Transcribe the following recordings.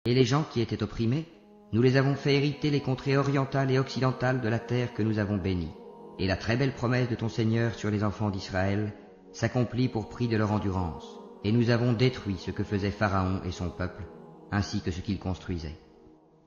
Et les gens qui étaient opprimés, nous les avons fait hériter les contrées orientales et occidentales de la terre que nous avons bénie. Et la très belle promesse de ton Seigneur sur les enfants d'Israël s'accomplit pour prix de leur endurance. Et nous avons détruit ce que faisait Pharaon et son peuple, ainsi que ce qu'ils construisaient.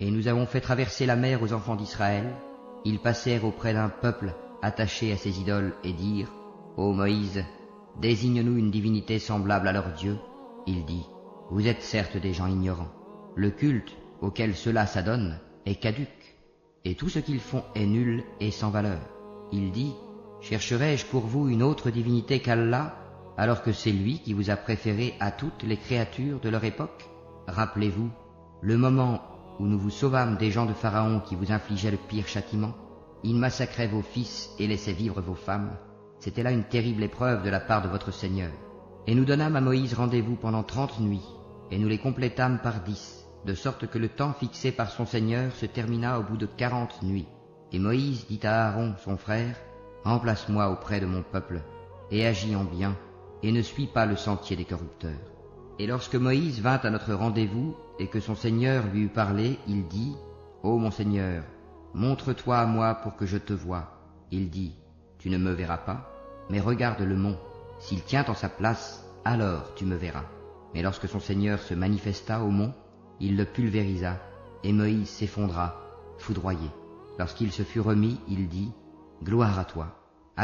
Et nous avons fait traverser la mer aux enfants d'Israël. Ils passèrent auprès d'un peuple attaché à ses idoles et dirent, « Ô Moïse, désigne-nous une divinité semblable à leur Dieu. » Il dit, « Vous êtes certes des gens ignorants. Le culte auquel ceux-là s'adonnent est caduc, et tout ce qu'ils font est nul et sans valeur. » Il dit, « Chercherai-je pour vous une autre divinité qu'Allah, alors que c'est lui qui vous a préféré à toutes les créatures de leur époque? Rappelez-vous, le moment où nous vous sauvâmes des gens de Pharaon qui vous infligeaient le pire châtiment. Ils massacraient vos fils et laissaient vivre vos femmes. C'était là une terrible épreuve de la part de votre Seigneur. Et nous donnâmes à Moïse rendez-vous pendant 30 nuits, et nous les complétâmes par 10, de sorte que le temps fixé par son Seigneur se termina au bout de 40 nuits. Et Moïse dit à Aaron, son frère, « Remplace-moi auprès de mon peuple, et agis en bien, et ne suis pas le sentier des corrupteurs. » Et lorsque Moïse vint à notre rendez-vous, et que son Seigneur lui eut parlé, il dit, « Ô mon Seigneur, montre-toi à moi pour que je te voie. » Il dit, « Tu ne me verras pas, mais regarde le mont. S'il tient en sa place, alors tu me verras. » Mais lorsque son Seigneur se manifesta au mont, il le pulvérisa, et Moïse s'effondra, foudroyé. Lorsqu'il se fut remis, il dit, « Gloire à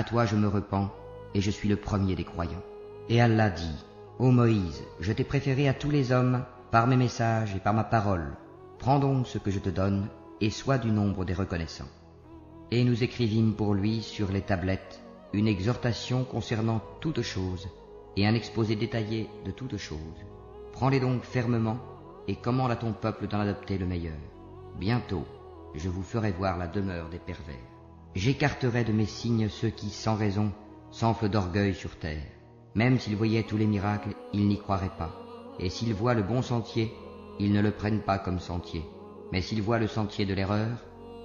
toi je me repens, et je suis le premier des croyants. » Et Allah dit, « Ô Moïse, je t'ai préféré à tous les hommes, par mes messages et par ma parole. Prends donc ce que je te donne, et sois du nombre des reconnaissants. » Et nous écrivîmes pour lui sur les tablettes une exhortation concernant toutes choses, et un exposé détaillé de toutes choses. Prends-les donc fermement, et commande à ton peuple d'en adopter le meilleur. Bientôt, je vous ferai voir la demeure des pervers. J'écarterai de mes signes ceux qui, sans raison, s'enflent d'orgueil sur terre. Même s'ils voyaient tous les miracles, ils n'y croiraient pas. Et s'ils voient le bon sentier, ils ne le prennent pas comme sentier. Mais s'ils voient le sentier de l'erreur,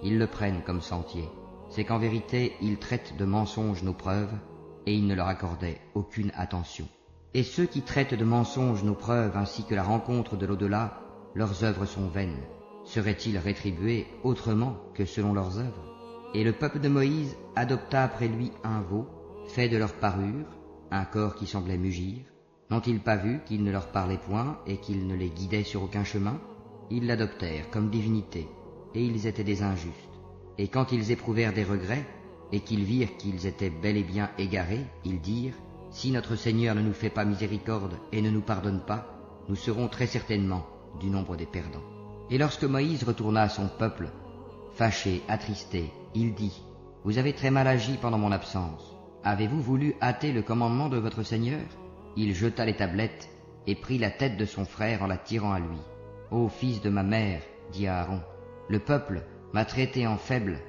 ils le prennent comme sentier. C'est qu'en vérité, ils traitent de mensonges nos preuves, et ils ne leur accordaient aucune attention. Et ceux qui traitent de mensonges nos preuves ainsi que la rencontre de l'au-delà, leurs œuvres sont vaines. Seraient-ils rétribués autrement que selon leurs œuvres? Et le peuple de Moïse adopta après lui un veau, fait de leur parure, un corps qui semblait mugir. N'ont-ils pas vu qu'il ne leur parlait point et qu'il ne les guidait sur aucun chemin? Ils l'adoptèrent comme divinité, et ils étaient des injustes. Et quand ils éprouvèrent des regrets, et qu'ils virent qu'ils étaient bel et bien égarés, ils dirent, « Si notre Seigneur ne nous fait pas miséricorde et ne nous pardonne pas, nous serons très certainement du nombre des perdants. » Et lorsque Moïse retourna à son peuple, fâché, attristé, il dit, « Vous avez très mal agi pendant mon absence. Avez-vous voulu hâter le commandement de votre Seigneur ?» Il jeta les tablettes et prit la tête de son frère en la tirant à lui. « Ô fils de ma mère, dit Aaron, le peuple m'a traité en faible,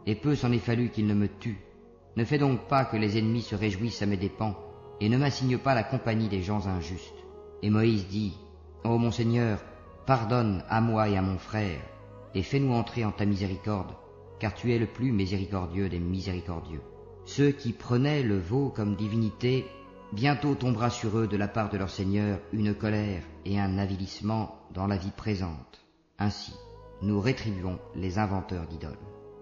et peu s'en est fallu qu'il ne me tue. Ne fais donc pas que les ennemis se réjouissent à mes dépens, et ne m'assigne pas la compagnie des gens injustes. » Et Moïse dit, « Ô mon Seigneur, pardonne à moi et à mon frère, et fais-nous entrer en ta miséricorde, car tu es le plus miséricordieux des miséricordieux. » Ceux qui prenaient le veau comme divinité, bientôt tombera sur eux de la part de leur Seigneur une colère et un avilissement dans la vie présente. Ainsi, nous rétribuons les inventeurs d'idoles.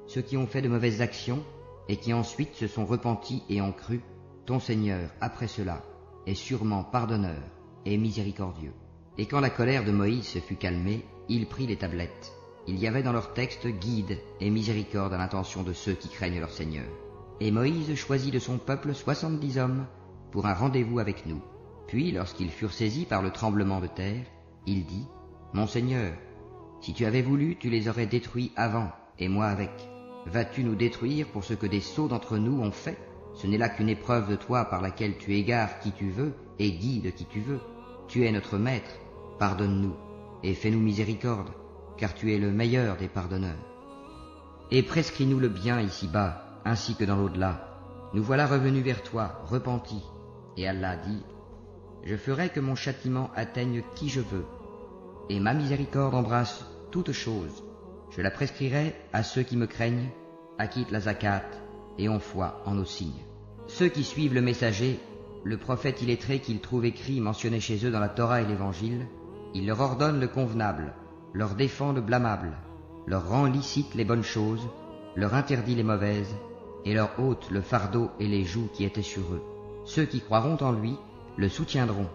Ceux qui ont fait de mauvaises actions et qui ensuite se sont repentis et ont cru, ton Seigneur, après cela, est sûrement pardonneur et miséricordieux. Et quand la colère de Moïse se fut calmée, il prit les tablettes. Il y avait dans leur texte guide et miséricorde à l'intention de ceux qui craignent leur Seigneur. Et Moïse choisit de son peuple 70 hommes pour un rendez-vous avec nous. Puis, lorsqu'ils furent saisis par le tremblement de terre, il dit, « Mon Seigneur, si tu avais voulu, tu les aurais détruits avant, et moi avec. Vas-tu nous détruire pour ce que des sots d'entre nous ont fait? Ce n'est là qu'une épreuve de toi par laquelle tu égares qui tu veux et guides qui tu veux. Tu es notre maître, pardonne-nous, et fais-nous miséricorde, car tu es le meilleur des pardonneurs. Et prescris-nous le bien ici-bas, ainsi que dans l'au-delà. Nous voilà revenus vers toi, repentis. » Et Allah dit, « Je ferai que mon châtiment atteigne qui je veux, et ma miséricorde embrasse toutes choses. Je la prescrirai à ceux qui me craignent, acquittent la zakat et ont foi en nos signes. Ceux qui suivent le messager, le prophète illettré qu'ils trouvent écrit mentionné chez eux dans la Torah et l'Évangile, il leur ordonne le convenable, leur défend le blâmable, leur rend licite les bonnes choses, leur interdit les mauvaises, et leur ôte le fardeau et les jougs qui étaient sur eux. Ceux qui croiront en lui le soutiendront,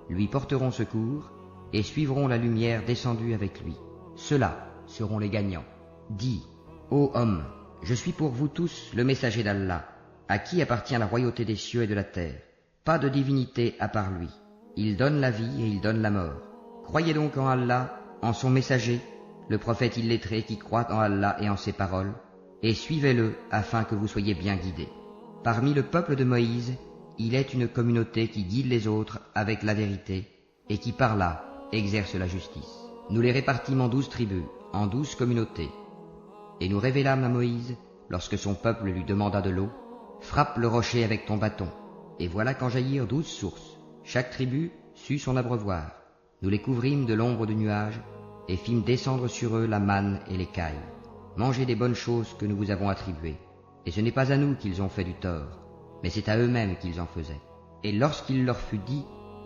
lui porteront secours, et suivront la lumière descendue avec lui. Ceux-là seront les gagnants. Dis, ô homme, je suis pour vous tous le messager d'Allah, à qui appartient la royauté des cieux et de la terre. Pas de divinité à part lui. Il donne la vie et il donne la mort. Croyez donc en Allah, en son messager, le prophète illettré qui croit en Allah et en ses paroles, et suivez-le afin que vous soyez bien guidés. Parmi le peuple de Moïse, il est une communauté qui guide les autres avec la vérité, et qui par là exerce la justice. Nous les répartîmes en 12 tribus, en 12 communautés. Et nous révélâmes à Moïse, lorsque son peuple lui demanda de l'eau, frappe le rocher avec ton bâton. Et voilà qu'en jaillirent 12 sources. Chaque tribu sut son abreuvoir. Nous les couvrîmes de l'ombre de nuages, et fîmes descendre sur eux la manne et l'écaille. Mangez des bonnes choses que nous vous avons attribuées. Et ce n'est pas à nous qu'ils ont fait du tort, mais c'est à eux-mêmes qu'ils en faisaient. Et lorsqu'il leur fut dit,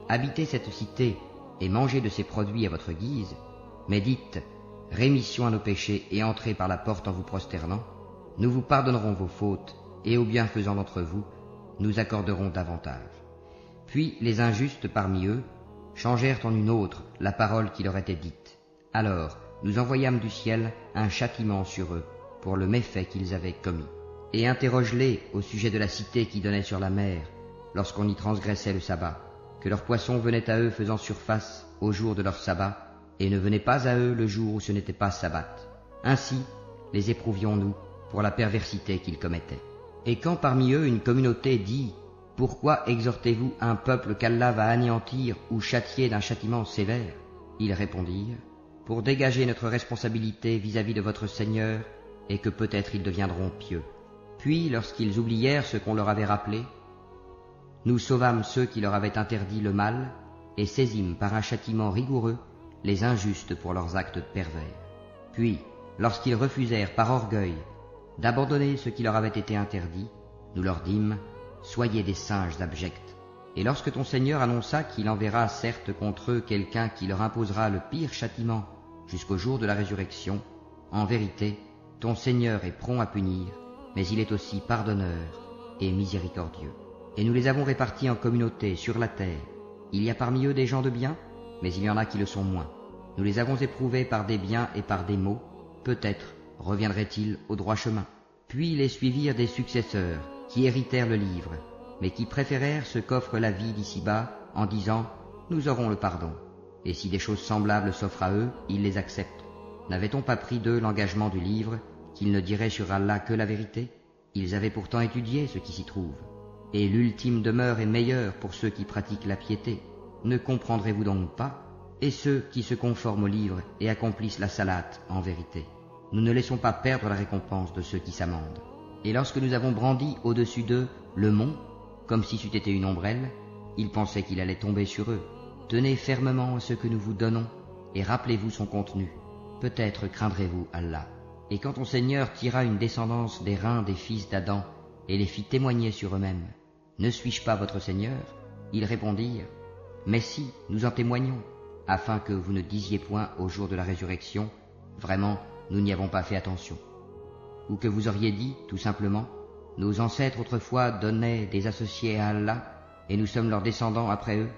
habitez cette cité, et mangez de ses produits à votre guise, mais dites, rémission à nos péchés et entrez par la porte en vous prosternant, nous vous pardonnerons vos fautes, et aux bienfaisants d'entre vous, nous accorderons davantage. Puis les injustes parmi eux changèrent en une autre la parole qui leur était dite. Alors nous envoyâmes du ciel un châtiment sur eux, pour le méfait qu'ils avaient commis. Et interroge-les au sujet de la cité qui donnait sur la mer, lorsqu'on y transgressait le sabbat, que leurs poissons venaient à eux faisant surface au jour de leur sabbat, et ne venaient pas à eux le jour où ce n'était pas sabbat. Ainsi les éprouvions-nous pour la perversité qu'ils commettaient. Et quand parmi eux une communauté dit « Pourquoi exhortez-vous un peuple qu'Allah va anéantir ou châtier d'un châtiment sévère ?» Ils répondirent « Pour dégager notre responsabilité vis-à-vis de votre Seigneur, et que peut-être ils deviendront pieux. » Puis, lorsqu'ils oublièrent ce qu'on leur avait rappelé, nous sauvâmes ceux qui leur avaient interdit le mal, et saisîmes par un châtiment rigoureux les injustes pour leurs actes pervers. Puis, lorsqu'ils refusèrent par orgueil d'abandonner ce qui leur avait été interdit, nous leur dîmes « Soyez des singes abjects ». Et lorsque ton Seigneur annonça qu'il enverra certes contre eux quelqu'un qui leur imposera le pire châtiment jusqu'au jour de la résurrection, en vérité, ton Seigneur est prompt à punir, mais il est aussi pardonneur et miséricordieux. Et nous les avons répartis en communautés sur la terre. Il y a parmi eux des gens de bien, mais il y en a qui le sont moins. Nous les avons éprouvés par des biens et par des maux, peut-être reviendraient-ils au droit chemin. Puis les suivirent des successeurs, qui héritèrent le livre, mais qui préférèrent ce qu'offre la vie d'ici-bas, en disant « Nous aurons le pardon ». Et si des choses semblables s'offrent à eux, ils les acceptent. N'avait-on pas pris d'eux l'engagement du livre, qu'ils ne diraient sur Allah que la vérité? Ils avaient pourtant étudié ce qui s'y trouve. Et l'ultime demeure est meilleure pour ceux qui pratiquent la piété. Ne comprendrez-vous donc pas? Et ceux qui se conforment au livre et accomplissent la salate en vérité. Nous ne laissons pas perdre la récompense de ceux qui s'amendent. Et lorsque nous avons brandi au-dessus d'eux le mont, comme si c'eût été une ombrelle, ils pensaient qu'il allait tomber sur eux. Tenez fermement à ce que nous vous donnons, et rappelez-vous son contenu. Peut-être craindrez-vous Allah. Et quand ton Seigneur tira une descendance des reins des fils d'Adam, et les fit témoigner sur eux-mêmes, « Ne suis-je pas votre Seigneur ?» Ils répondirent, « Mais si, nous en témoignons, afin que vous ne disiez point au jour de la résurrection, « Vraiment, nous n'y avons pas fait attention. » Ou que vous auriez dit, tout simplement, « Nos ancêtres autrefois donnaient des associés à Allah, et nous sommes leurs descendants après eux.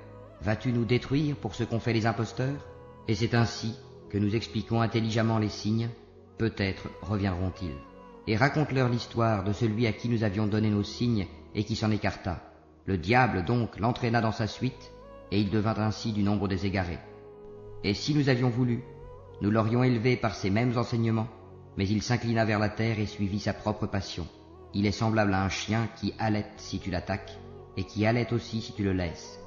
Vas-tu nous détruire pour ce qu'ont fait les imposteurs ?» Et c'est ainsi que nous expliquons intelligemment les signes, peut-être reviendront-ils. Et raconte-leur l'histoire de celui à qui nous avions donné nos signes et qui s'en écarta. Le diable donc l'entraîna dans sa suite, et il devint ainsi du nombre des égarés. Et si nous avions voulu, nous l'aurions élevé par ces mêmes enseignements, mais il s'inclina vers la terre et suivit sa propre passion. Il est semblable à un chien qui halète si tu l'attaques, et qui halète aussi si tu le laisses.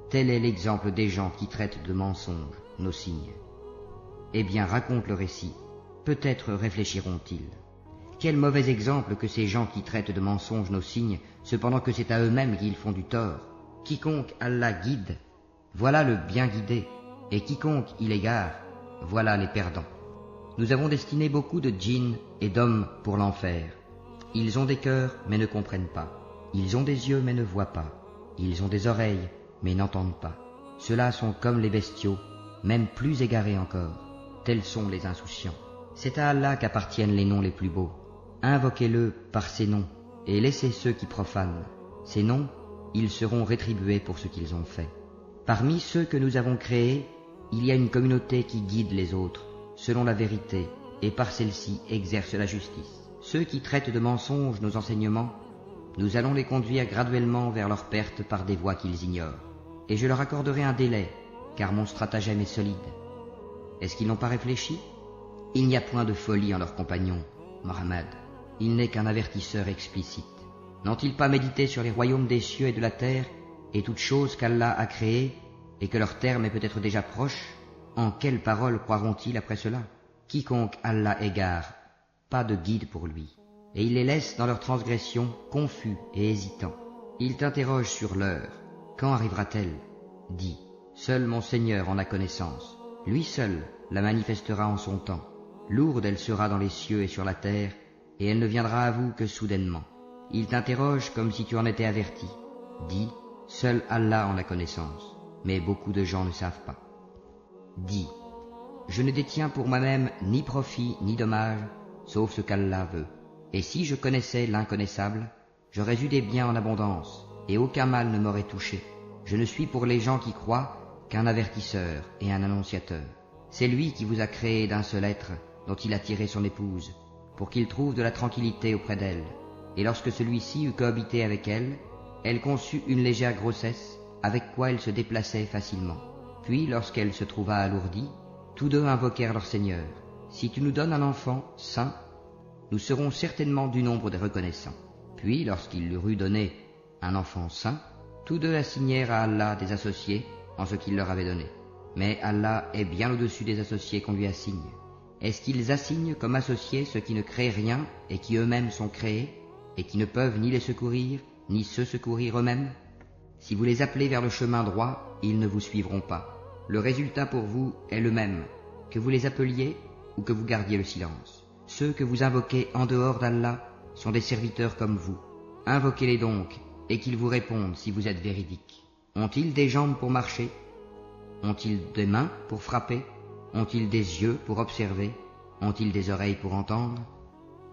Tel est l'exemple des gens qui traitent de mensonges nos signes. Eh bien, raconte le récit, peut-être réfléchiront-ils. Quel mauvais exemple que ces gens qui traitent de mensonges nos signes, cependant que c'est à eux-mêmes qu'ils font du tort. Quiconque Allah guide, voilà le bien guidé, et quiconque il égare, voilà les perdants. Nous avons destiné beaucoup de djinns et d'hommes pour l'enfer. Ils ont des cœurs, mais ne comprennent pas. Ils ont des yeux, mais ne voient pas. Ils ont des oreilles, mais n'entendent pas. Ceux-là sont comme les bestiaux, même plus égarés encore. Tels sont les insouciants. C'est à Allah qu'appartiennent les noms les plus beaux. Invoquez-le par ces noms, et laissez ceux qui profanent. Ces noms, ils seront rétribués pour ce qu'ils ont fait. Parmi ceux que nous avons créés, il y a une communauté qui guide les autres, selon la vérité, et par celle-ci exerce la justice. Ceux qui traitent de mensonges nos enseignements, nous allons les conduire graduellement vers leur perte par des voies qu'ils ignorent. Et je leur accorderai un délai, car mon stratagème est solide. Est-ce qu'ils n'ont pas réfléchi? Il n'y a point de folie en leurs compagnons, Mohammed. Il n'est qu'un avertisseur explicite. N'ont-ils pas médité sur les royaumes des cieux et de la terre, et toutes choses qu'Allah a créées, et que leur terme est peut-être déjà proche? En quelles paroles croiront-ils après cela? Quiconque Allah égare, pas de guide pour lui, et il les laisse dans leur transgression confus et hésitants. Il t'interroge sur l'heure. Quand arrivera-t-elle? Dis, seul mon Seigneur en a connaissance. Lui seul la manifestera en son temps. Lourde elle sera dans les cieux et sur la terre, et elle ne viendra à vous que soudainement. Il t'interroge comme si tu en étais averti. Dis, seul Allah en a connaissance, mais beaucoup de gens ne savent pas. Dis, je ne détiens pour moi-même ni profit ni dommage, sauf ce qu'Allah veut. Et si je connaissais l'inconnaissable, j'aurais eu des biens en abondance, et aucun mal ne m'aurait touché. Je ne suis pour les gens qui croient qu'un avertisseur et un annonciateur. C'est lui qui vous a créé d'un seul être, dont il a tiré son épouse, pour qu'il trouve de la tranquillité auprès d'elle. Et lorsque celui-ci eut cohabité avec elle, elle conçut une légère grossesse, avec quoi elle se déplaçait facilement. Puis, lorsqu'elle se trouva alourdie, tous deux invoquèrent leur Seigneur. Si tu nous donnes un enfant saint, nous serons certainement du nombre des reconnaissants. Puis, lorsqu'il leur eut donné un enfant saint, tous deux assignèrent à Allah des associés en ce qu'il leur avait donné. Mais Allah est bien au-dessus des associés qu'on lui assigne. Est-ce qu'ils assignent comme associés ceux qui ne créent rien et qui eux-mêmes sont créés, et qui ne peuvent ni les secourir, ni se secourir eux-mêmes? Si vous les appelez vers le chemin droit, ils ne vous suivront pas. Le résultat pour vous est le même, que vous les appeliez ou que vous gardiez le silence. Ceux que vous invoquez en dehors d'Allah sont des serviteurs comme vous. Invoquez-les donc, et qu'ils vous répondent si vous êtes véridiques. Ont-ils des jambes pour marcher? Ont-ils des mains pour frapper? Ont-ils des yeux pour observer? Ont-ils des oreilles pour entendre?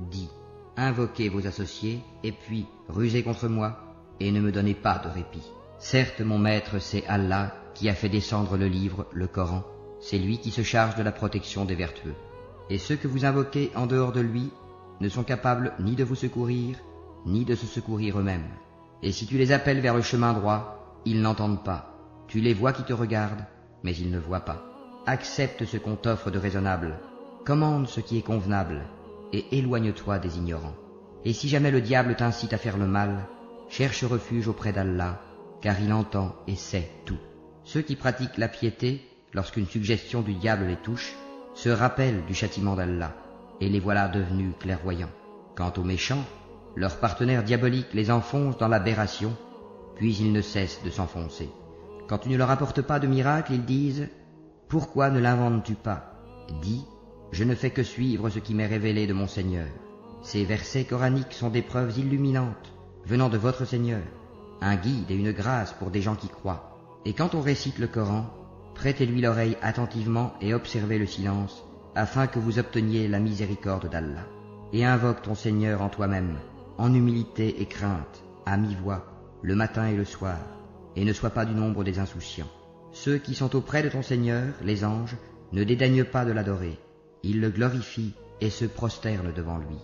Dis, invoquez vos associés, et puis rusez contre moi, et ne me donnez pas de répit. Certes, mon maître, c'est Allah qui a fait descendre le livre, le Coran. C'est lui qui se charge de la protection des vertueux. Et ceux que vous invoquez en dehors de lui ne sont capables ni de vous secourir, ni de se secourir eux-mêmes. Et si tu les appelles vers le chemin droit, ils n'entendent pas. Tu les vois qui te regardent, mais ils ne voient pas. Accepte ce qu'on t'offre de raisonnable, commande ce qui est convenable, et éloigne-toi des ignorants. Et si jamais le diable t'incite à faire le mal, cherche refuge auprès d'Allah, car il entend et sait tout. Ceux qui pratiquent la piété, lorsqu'une suggestion du diable les touche, se rappellent du châtiment d'Allah, et les voilà devenus clairvoyants. Quant aux méchants, leurs partenaires diaboliques les enfoncent dans l'aberration, puis ils ne cessent de s'enfoncer. Quand tu ne leur apportes pas de miracle, ils disent « Pourquoi ne l'inventes-tu pas ?» Dis « Je ne fais que suivre ce qui m'est révélé de mon Seigneur. » Ces versets coraniques sont des preuves illuminantes, venant de votre Seigneur, un guide et une grâce pour des gens qui croient. Et quand on récite le Coran, prêtez-lui l'oreille attentivement et observez le silence, afin que vous obteniez la miséricorde d'Allah. Et invoque ton Seigneur en toi-même, en humilité et crainte, à mi-voix, le matin et le soir, et ne sois pas du nombre des insouciants. Ceux qui sont auprès de ton Seigneur, les anges, ne dédaignent pas de l'adorer. Ils le glorifient et se prosternent devant lui.